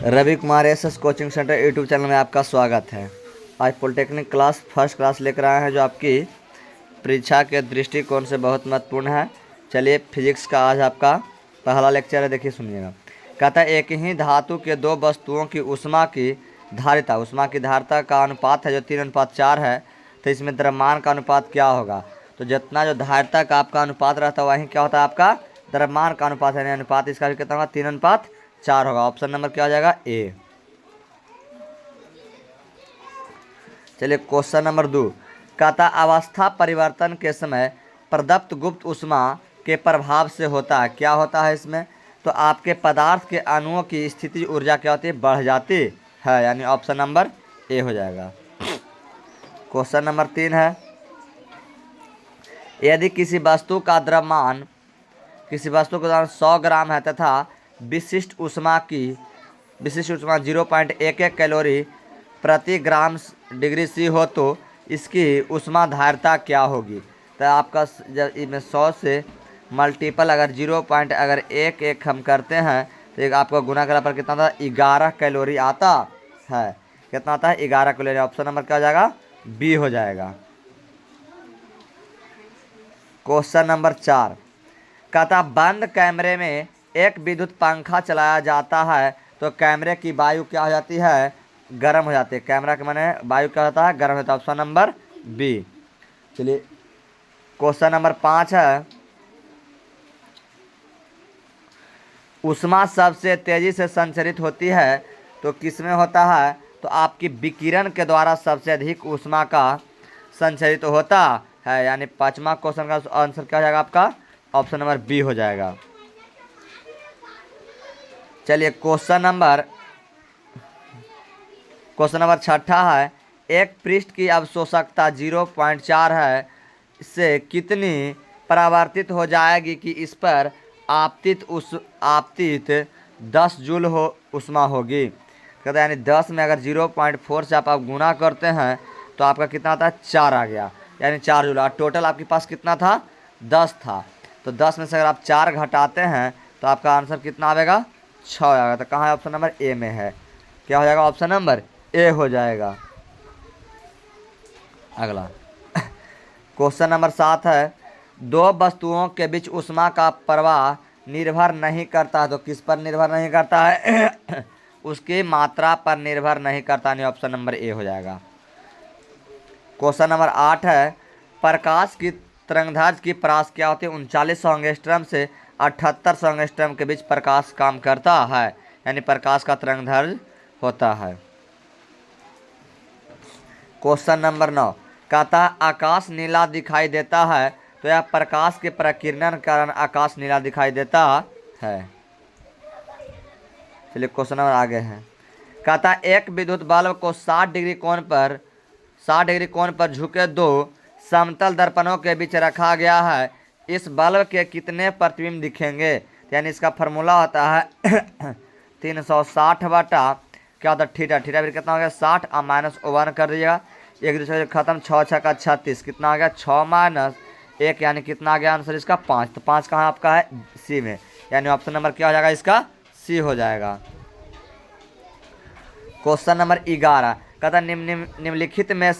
Ravi Kumar S coaching centre YouTube channel में आपका स्वागत है। आज पॉलिटेक्निक क्लास फर्स्ट क्लास लेकर आए हैं जो आपकी परीक्षा के दृष्टिकोण से बहुत महत्वपूर्ण है। चलिए फिजिक्स का आज आपका पहला लेक्चर है, देखिए सुनिएगा। कहता है एक ही धातु के दो वस्तुओं की उष्मा की धारिता का अनुपात है जो 3:4 है, तो इसमें द्रव्यमान का अनुपात क्या होगा। तो जितना जो धारिता का आपका अनुपात रहता है वहीं क्या होता है आपका द्रव्यमान का अनुपात है, अनुपात इसका भी कितना होगा 3:4 होगा। ऑप्शन नंबर क्या हो जाएगा ए। चलिए क्वेश्चन नंबर 2 कहता अवस्था परिवर्तन के समय प्रदत्त गुप्त ऊष्मा के प्रभाव से होता है, क्या होता है इसमें। तो आपके पदार्थ के अणुओं की स्थिति ऊर्जा क्या होती है, बढ़ जाती है, यानी ऑप्शन नंबर ए हो जाएगा। क्वेश्चन नंबर 3 है यदि किसी वस्तु का द्रव्यमान 100 ग्राम है तथा विशिष्ट ऊष्मा 0.11 कैलोरी प्रति ग्राम डिग्री सी हो तो इसकी ऊष्मा धारिता क्या होगी। तो आपका जब इसमें 100 से मल्टीपल अगर 0.11 हम करते हैं तो एक आपको गुना करा पर कितना आता है 11 कैलोरी आता है। कितना आता है 11 कैलोरी। ऑप्शन नंबर क्या हो जाएगा बी हो जाएगा। क्वेश्चन नंबर 4 कहता बंद कैमरे में एक विद्युत पंखा चलाया जाता है तो कैमरे की वायु क्या हो जाती है, गर्म हो जाती है। कैमरा के माने वायु क्या होता है, गर्म होता है। Option number B. चलिए क्वेश्चन नंबर 5 है ऊष्मा सबसे तेजी से संचरित होती है तो किसमें होता है। तो आपकी विकिरण के द्वारा सबसे अधिक ऊष्मा का संचरित होता है, यानी 5वां क्वेश्चन का आंसर क्या हो जाएगा आपका ऑप्शन नंबर बी हो जाएगा। चलिए क्वेश्चन नंबर 6 है एक पृष्ठ की अवशोषकता 0.4 है, इससे कितनी परावर्तित हो जाएगी कि इस पर आपतित 10 जूल ऊष्मा होगी। कहते हैं यानी 10 में अगर 0.4 से आप गुना करते हैं तो आपका कितना आता है 4 आ गया, यानी 4 जूल। और टोटल आपके पास कितना था 10 था, तो 10 में से अगर आप 4 घटाते हैं तो आपका आंसर कितना आएगा 6 आएगा। तो कहाँ है ऑप्शन नंबर ए में है, क्या हो जाएगा ऑप्शन नंबर ए हो जाएगा। अगला क्वेश्चन नंबर 7 है दो वस्तुओं के बीच ऊष्मा का प्रवाह निर्भर नहीं करता, तो किस पर निर्भर नहीं करता है उसकी मात्रा पर निर्भर नहीं करता, नहीं ऑप्शन नंबर ए हो जाएगा। क्वेश्चन नंबर 8 है प्रकाश की तरंगदैर्घ्य की परास क्या होती है, 3900 एंगस्ट्रम से 7800 एंगस्ट्रम के बीच प्रकाश काम करता है, यानी प्रकाश का तरंगदैर्घ्य होता है। क्वेश्चन नंबर 9 कहता आकाश नीला दिखाई देता है तो यह प्रकाश के प्रकीर्णन के कारण आकाश नीला दिखाई देता है। चलिए क्वेश्चन नंबर आगे है कहता एक विद्युत बल्ब को 60 डिग्री कोण पर झुके दो समतल दर्पणों के बीच रखा गया है, इस बल्ब के कितने प्रतिबिंब दिखेंगे। यानी इसका फॉर्मूला होता है 360 बटा क्या होता है थीटा, थीटा फिर कितना हो गया 60 और -1 कर दीजिएगा, एक दूसरे से खत्म 6 6 का 36, कितना आ गया 6 - 1, यानी कितना आ गया आंसर इसका 5। तो 5 कहाँ आपका है सी में, यानी ऑप्शन नंबर क्या हो जाएगा इसका सी हो जाएगा। क्वेश्चन नंबर 11 कहता निम्नलिखित में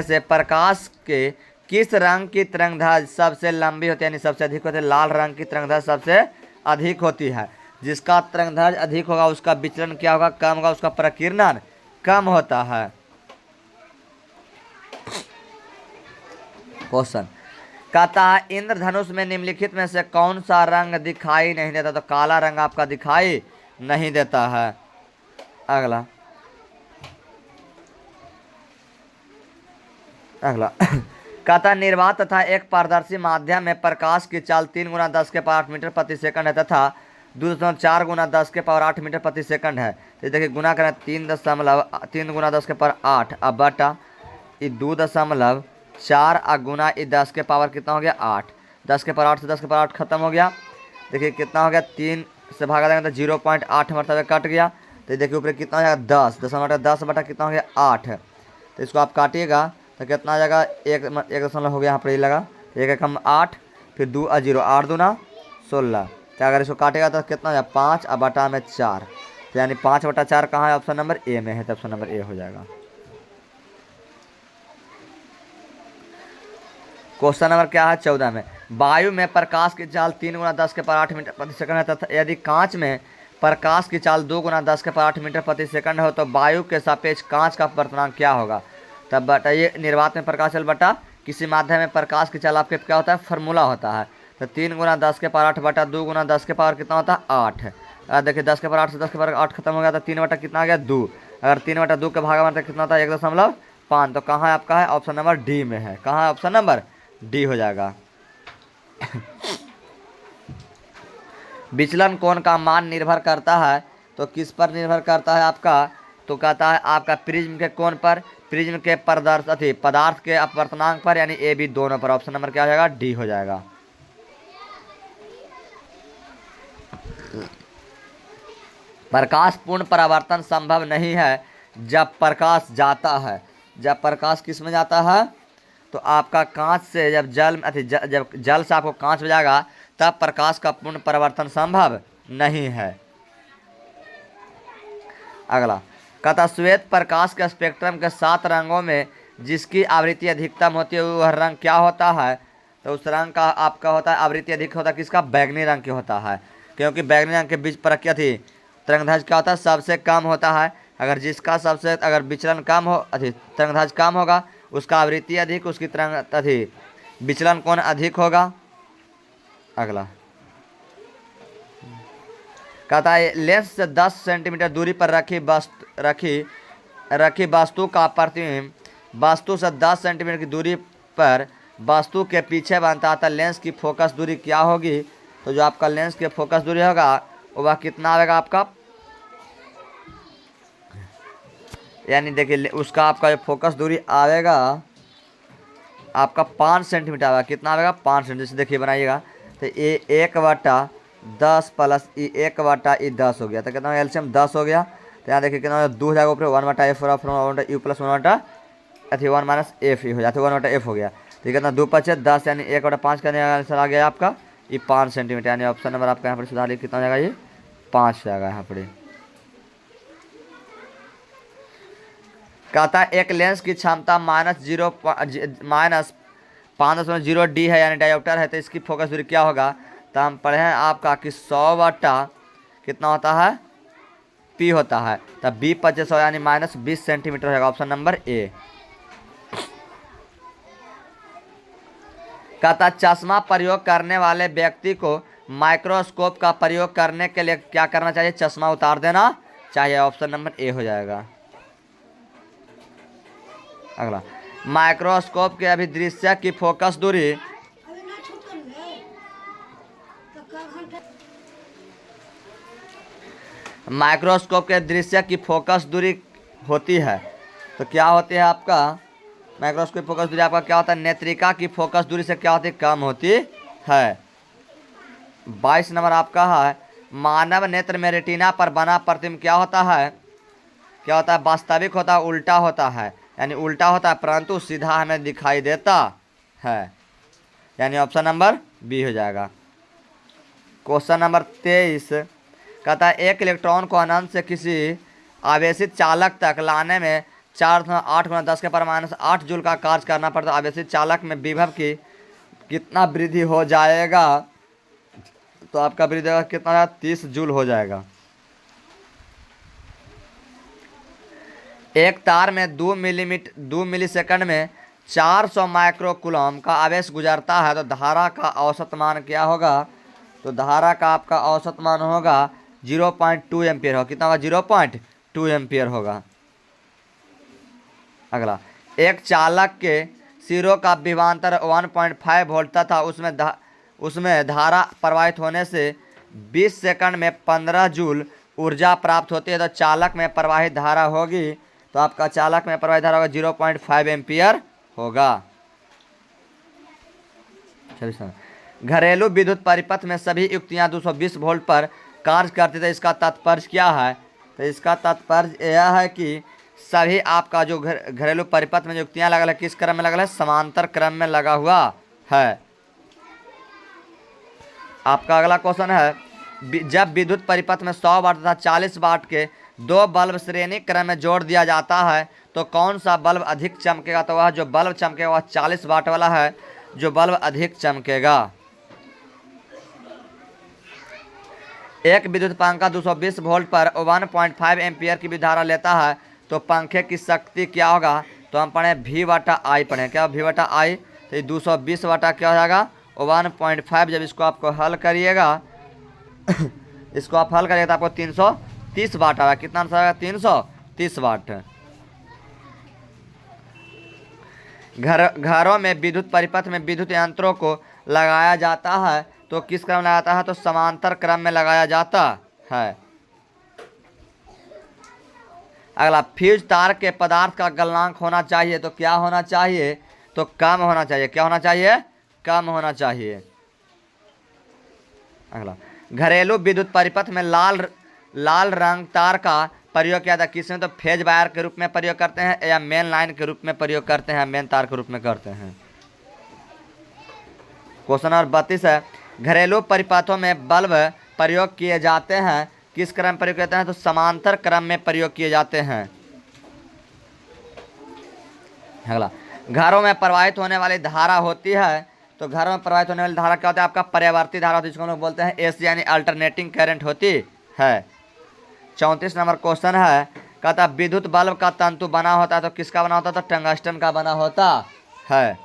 से प्रकाश के किस रंग की तरंगदैर्घ्य सबसे लंबी होती है, यानी सबसे अधिक होती है। लाल रंग की तरंगदैर्घ्य सबसे अधिक होती है, जिसका तरंगदैर्घ्य अधिक होगा उसका विचलन क्या होगा कम होगा, उसका प्रकीर्णन कम होता है। क्वेश्चन कहता है इंद्रधनुष में निम्नलिखित में से कौन सा रंग दिखाई नहीं देता, तो काला रंग आपका दिखाई नहीं देता है। अगला कहता निर्वात तथा एक पारदर्शी माध्यम में प्रकाश की चाल 3 × 10⁸ मीटर प्रति सेकंड है तथा 2.4 × 10⁸ मीटर प्रति सेकंड है। तो देखिए गुना करें 3 × 10⁸ अब बटा 2.4 और गुना 10 के पावर कितना हो गया 8, 10⁸ से 10⁸ खत्म हो गया। देखिए कितना हो गया 3 से भागा देंगे तो 0.8 मरतबे कट गया। तो देखिए ऊपर कितना हो जाएगा 10 बटा कितना हो गया 8 है। तो इसको आप काटिएगा तो कितना आ जाएगा 1 दशमलव हो गया यहाँ पर ये लगा 1 कम 8 फिर 2 0 8 दूना 16। तो अगर इसको काटेगा तो कितना हो जाएगा 5 और बटा में 4, तो यानी 5/4 कहाँ है? ऑप्शन नंबर ए में है, तो ऑप्शन नंबर ए हो जाएगा। क्वेश्चन नंबर क्या है? 14 में, वायु में प्रकाश की चाल 3 × 10⁸ मीटर प्रति सेकंड है तथा यदि कांच में प्रकाश की चाल 2 × 10⁸ मीटर प्रति सेकंड हो तो वायु के सापेक्ष कांच का अपवर्तनांक क्या होगा? तब बताइए, निर्वात में प्रकाश चल बटा किसी माध्यम में प्रकाश की चाल आपके क्या होता है? फार्मूला होता है। तो 3 × 10⁸ बटा 2 × 10⁻⁸ कितना होता है? 8। देखिए 10⁸ से 10⁸ खत्म हो गया तो 3 बटा कितना आ गया? 2। अगर 3/2 के भागा मतलब कितना होता है? 1.5। तो कहाँ है आपका? है ऑप्शन नंबर डी में है। कहाँ है? ऑप्शन नंबर डी हो जाएगा। विचलन कोण का मान निर्भर करता है, तो किस पर निर्भर करता है आपका? तो कहता है आपका प्रिज्म के कोण पर, प्रिज्म के पदार्थ के अपवर्तनांक पर, यानी ए बी दोनों पर। ऑप्शन नंबर क्या हो जाएगा? डी हो जाएगा। प्रकाश पूर्ण परावर्तन संभव नहीं है जब प्रकाश जाता है। जब प्रकाश किस में जाता है? तो आपका कांच से जब जब जल से आपको कांच हो जाएगा तब प्रकाश का पूर्ण परावर्तन संभव नहीं है। अगला कहता, श्वेत प्रकाश के स्पेक्ट्रम के 7 रंगों में जिसकी आवृत्ति अधिकतम होती है वह रंग क्या होता है? तो उस रंग का आपका होता है आवृत्ति अधिक होता है किसका? बैगनी रंग की होता है, क्योंकि बैगनी रंग के बीच पर क्या थी? तरंगदैर्घ्य क्या होता है? सबसे कम होता है। अगर जिसका सबसे अगर विचलन कम हो तरंगदैर्घ्य कम होगा उसका आवृत्ति अधिक, उसकी विचलन कोण अधिक होगा। अगला कहता है, लेंस से 10 सेंटीमीटर दूरी पर रखी वस्तु का प्रतिबिंब वस्तु से 10 सेंटीमीटर की दूरी पर वस्तु के पीछे बनता है, लेंस की फोकस दूरी क्या होगी? तो जो आपका लेंस की फोकस दूरी होगा वह कितना आएगा आपका? यानी देखिए उसका आपका जो फोकस दूरी आएगा आपका 5 सेंटीमीटर आएगा। कितना आएगा? 5 सेंटीमीटर। देखिए बनाइएगा, तो ये 1/10 प्लस 1/10 हो गया, तो कितना एलसीएम 10 हो गया। तो यहाँ देखिए कितना 2 हो जाएगा ऊपर 1/f 1/u प्लस 1/f हो जाता है 1/f हो गया। तो कितना 2 × 5 = 10, यानी 1/5 का आंसर आ गया आपका ये 5 सेंटीमीटर। यानी ऑप्शन नंबर आपका यहाँ पर सुधार लिख कितना हो जाएगा? ये 5 जाएगा यहाँ पर। कहता है एक लेंस की क्षमता -5.0 डी है, यानी डायोप्टर है, तो इसकी फोकस दूरी क्या होगा? तो हम पढ़े हैं आपका कि 100 कितना होता है? पी होता है, तब बी 2500 यानी -20 सेंटीमीटर होगा। Option number A. कहता चश्मा प्रयोग करने वाले व्यक्ति को माइक्रोस्कोप का प्रयोग करने के लिए क्या करना चाहिए? चश्मा उतार देना चाहिए। ऑप्शन नंबर ए हो जाएगा। अगला, माइक्रोस्कोप के अभिदृश्य की फोकस दूरी माइक्रोस्कोप के दृश्य की फोकस दूरी होती है, तो क्या होती है आपका? माइक्रोस्कोप की फोकस दूरी आपका क्या होता है? नेत्रिका की फोकस दूरी से क्या होती है? कम होती है। 22 नंबर आपका है, मानव नेत्र में रेटिना पर बना प्रतिबिंब क्या होता है? क्या होता है? वास्तविक होता है, उल्टा होता है, यानी उल्टा होता है परंतु सीधा हमें दिखाई देता है, यानी ऑप्शन नंबर बी हो जाएगा। क्वेश्चन नंबर 23 कहता है एक इलेक्ट्रॉन को अनंत से किसी आवेशित चालक तक लाने में 4×8 जूल का कार्य करना पड़ता है। आवेशित चालक में विभव की कितना वृद्धि हो जाएगा? तो आपका वृद्धि कितना? 30 जूल हो जाएगा। एक तार में 2 मिलीसेकंड में 400 माइक्रोकूलम का आवेश गुजरता है, तो धारा का औसत मान क्या होगा? तो धारा का आपका औसत मान होगा 0.2 एम्पियर होगा। कितना होगा? 0.2 एम्पियर होगा। अगला, एक चालक के सिरों का विभवांतर 1.5 वोल्ट तथा उसमें धारा प्रवाहित होने से 20 सेकंड में 15 जूल ऊर्जा प्राप्त होती है, तो चालक में प्रवाहित धारा होगी, तो आपका चालक में प्रवाहित धारा होगा 0.5 एम्पियर होगा। घरेलू विद्युत परिपथ में सभी युक्तियां 220 वोल्ट पर कार्य करती है, इसका तात्पर्य क्या है? तो इसका तात्पर्य यह है कि सभी आपका जो घरेलू परिपथ में जो युक्तियां लगा है किस क्रम में लगा है? समांतर क्रम में लगा हुआ है। आपका अगला क्वेश्चन है जब विद्युत परिपथ में 100 वाट तथा 40 वाट के दो बल्ब श्रेणी क्रम में जोड़ दिया जाता है तो कौन सा बल्ब अधिक चमकेगा? तो वह जो बल्ब चमकेगा वह 40 वाट वाला है जो बल्ब अधिक चमकेगा। एक विद्युत पंखा 220 वोल्ट पर 1.5 एम्पियर की विद्युत धारा लेता है तो पंखे की शक्ति क्या होगा? तो हम पढ़े V बटा I पढ़े, क्या V बटा I? तो 220 वाटा क्या हो जाएगा 1.5। जब इसको आपको हल करिएगा इसको आप हल करिएगा तो आपको 330 वाट आएगा। कितना आंसर आएगा? 330 वाट। घरों में विद्युत परिपथ में विद्युत यंत्रों को लगाया जाता है तो किस क्रम में लगाया जाता है? तो समांतर क्रम में लगाया जाता है। अगला, फ्यूज तार के पदार्थ का गलनांक होना चाहिए तो क्या होना चाहिए? तो कम होना चाहिए। क्या होना चाहिए? कम होना चाहिए। अगला, घरेलू विद्युत परिपथ में लाल रंग तार का प्रयोग किया था किसमें? तो फेज वायर के रूप में प्रयोग करते हैं या मेन लाइन के रूप में प्रयोग करते हैं, मेन तार के रूप में करते हैं। क्वेश्चन नंबर 32 है, घरेलू परिपथों में बल्ब प्रयोग किए जाते हैं किस क्रम में प्रयोग करते हैं? तो समांतर क्रम में प्रयोग किए जाते हैं। अगला, घरों में प्रवाहित होने वाली धारा होती है तो घरों में प्रवाहित होने वाली धारा क्या होता है? आपका पर्यावर्ती धारा होती है, जिसको हम लोग बोलते हैं AC यानी अल्टरनेटिंग करंट होती है। 34 नंबर क्वेश्चन है, कहता है विद्युत बल्ब का तंतु बना होता है तो किसका बना होता है? तो टंगस्टन का बना होता है।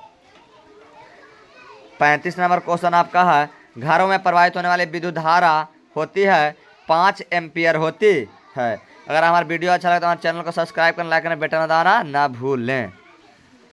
35 नंबर क्वेश्चन आपका है, घरों में प्रवाहित होने वाली विद्युत धारा होती है 5 एम्पियर होती है। अगर हमारा वीडियो अच्छा लगे तो हमारे चैनल को सब्सक्राइब करना, लाइक करना, बेल दबाना ना भूलें।